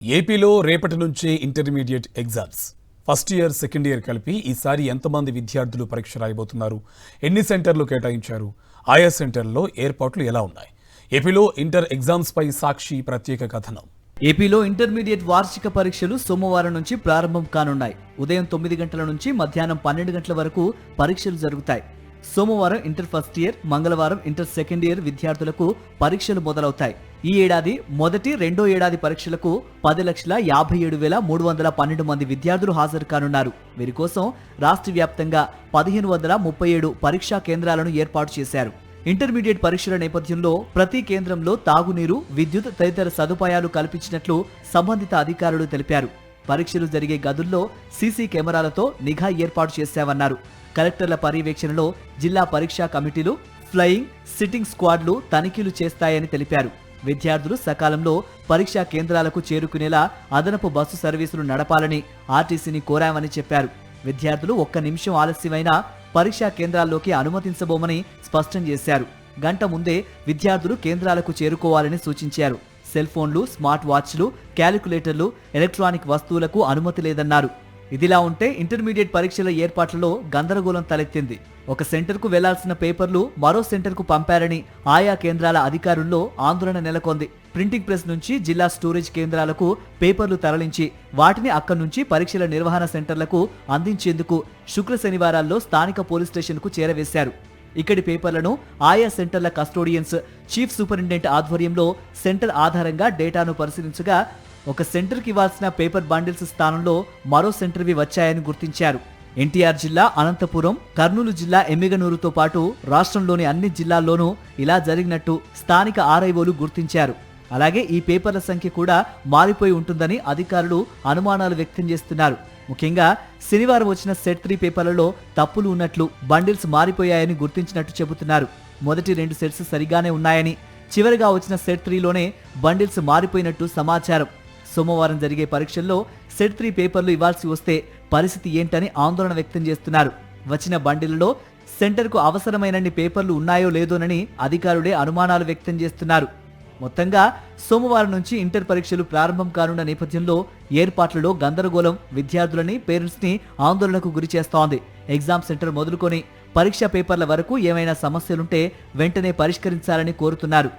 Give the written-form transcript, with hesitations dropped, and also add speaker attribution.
Speaker 1: ఏపీలో రేపటి నుంచే intermediate exams. First year, second year కలిపి ఈసారి ఎంతమంది విద్యార్థులు పరీక్ష రాయబోతున్నారు? ఎన్ని సెంటర్లు కేటాయించారు? ఆయా సెంటర్లలో ఏర్పాట్లు ఎలా ఉన్నాయి? ఏపీలో ఇంటర్ ఎగ్జామ్స్ పై సాక్షి ప్రత్యేక కథనం.
Speaker 2: ఏపీలో ఇంటర్మీడియట్ వార్షిక పరీక్షలు సోమవారం నుంచి ప్రారంభం కానున్నాయి. ఉదయం 9 గంటల నుంచి మధ్యాహ్నం 12 గంటల వరకు పరీక్షలు జరుగుతాయి. సోమవారం ఇంటర్ ఫస్ట్ ఇయర్, మంగళవారం ఇంటర్ సెకండ్ ఇయర్ విద్యార్థులకు పరీక్షలు మొదలవుతాయి. ఈ ఏడాది మొదటి, రెండో ఏడాది పరీక్షలకు 10,57,312 మంది విద్యార్థులు హాజరు కానున్నారు. వీరి కోసం రాష్ట్ర వ్యాప్తంగా 1,537 పరీక్షా కేంద్రాలను ఏర్పాటు చేశారు. ఇంటర్మీడియట్ పరీక్షల నేపథ్యంలో ప్రతి కేంద్రంలో తాగునీరు, విద్యుత్ తదితర సదుపాయాలు కల్పించినట్లు సంబంధిత అధికారులు తెలిపారు. పరీక్షలు జరిగే గదుల్లో సీసీ కెమెరాలతో నిఘా ఏర్పాటు చేశామన్నారు. కలెక్టర్ల పర్యవేక్షణలో జిల్లా పరీక్షా కమిటీలు, ఫ్లయింగ్, సిట్టింగ్ స్క్వాడ్లు తనిఖీలు చేస్తాయని తెలిపారు. విద్యార్థులు సకాలంలో పరీక్షా కేంద్రాలకు చేరుకునేలా అదనపు బస్సు సర్వీసులు నడపాలని ఆర్టీసీని కోరామని చెప్పారు. విద్యార్థులు 1 నిమిషం ఆలస్యమైనా పరీక్షా కేంద్రాల్లోకి అనుమతించబోమని స్పష్టం చేశారు. గంట ముందే విద్యార్థులు కేంద్రాలకు చేరుకోవాలని సూచించారు. సెల్ ఫోన్లు, స్మార్ట్ వాచ్లు, క్యాలిక్యులేటర్లు, ఎలక్ట్రానిక్ వస్తువులకు అనుమతి లేదన్నారు. ఇదిలా ఉంటే ఇంటర్మీడియట్ పరీక్షల ఏర్పాట్లలో గందరగోళం తలెత్తింది. ఒక సెంటర్కు వెళ్లాల్సిన పేపర్లు మరో సెంటర్కు పంపారని ఆయా కేంద్రాల అధికారుల్లో ఆందోళన నెలకొంది. ప్రింటింగ్ ప్రెస్ నుంచి జిల్లా స్టోరేజ్ కేంద్రాలకు పేపర్లు తరలించి వాటిని అక్కడి నుంచి పరీక్షల నిర్వహణ సెంటర్లకు అందించేందుకు శుక్ర శనివారాల్లో స్థానిక పోలీస్ స్టేషన్కు చేరవేశారు. ఇక్కడి పేపర్లను ఆయా సెంటర్ల కస్టోడియన్స్, చీఫ్ సూపరింటెండెంట్ ఆధ్వర్యంలో సెంటర్ ఆధారంగా డేటాను పరిశీలించగా ఒక సెంటర్కి ఇవ్వాల్సిన పేపర్ బండిల్స్ స్థానంలో మరో సెంటర్వి వచ్చాయని గుర్తించారు. ఎన్టీఆర్ జిల్లా అనంతపురం, కర్నూలు జిల్లా ఎమ్మిగనూరుతో పాటు రాష్ట్రంలోని అన్ని జిల్లాల్లోనూ ఇలా జరిగినట్టు స్థానిక ఆర్ఐఓలు గుర్తించారు. అలాగే ఈ పేపర్ల సంఖ్య కూడా మారిపోయి ఉంటుందని అధికారులు అనుమానాలు వ్యక్తం చేస్తున్నారు. ముఖ్యంగా శనివారం వచ్చిన సెట్ 3 పేపర్లలో తప్పులు ఉన్నట్లు, బండిల్స్ మారిపోయాయని గుర్తించినట్టు చెబుతున్నారు. మొదటి 2 సెట్స్ సరిగానే ఉన్నాయని, చివరిగా వచ్చిన సెట్ 3లోనే బండిల్స్ మారిపోయినట్టు సమాచారం. సోమవారం జరిగే పరీక్షల్లో సెట్ 3 పేపర్లు ఇవ్వాల్సి వస్తే పరిస్థితి ఏంటని ఆందోళన వ్యక్తం చేస్తున్నారు. వచ్చిన బండిల్లో సెంటర్కు అవసరమైనన్ని పేపర్లు ఉన్నాయో లేదోనని అధికారులే అనుమానాలు వ్యక్తం చేస్తున్నారు. మొత్తంగా సోమవారం నుంచి ఇంటర్ పరీక్షలు ప్రారంభం కానున్న నేపథ్యంలో ఏర్పాట్లలో గందరగోళం విద్యార్థులని, పేరెంట్స్ని ఆందోళనకు గురి చేస్తోంది. ఎగ్జామ్ సెంటర్ మొదలుకొని పరీక్షా పేపర్ల వరకు ఏమైనా సమస్యలుంటే వెంటనే పరిష్కరించాలని కోరుతున్నారు.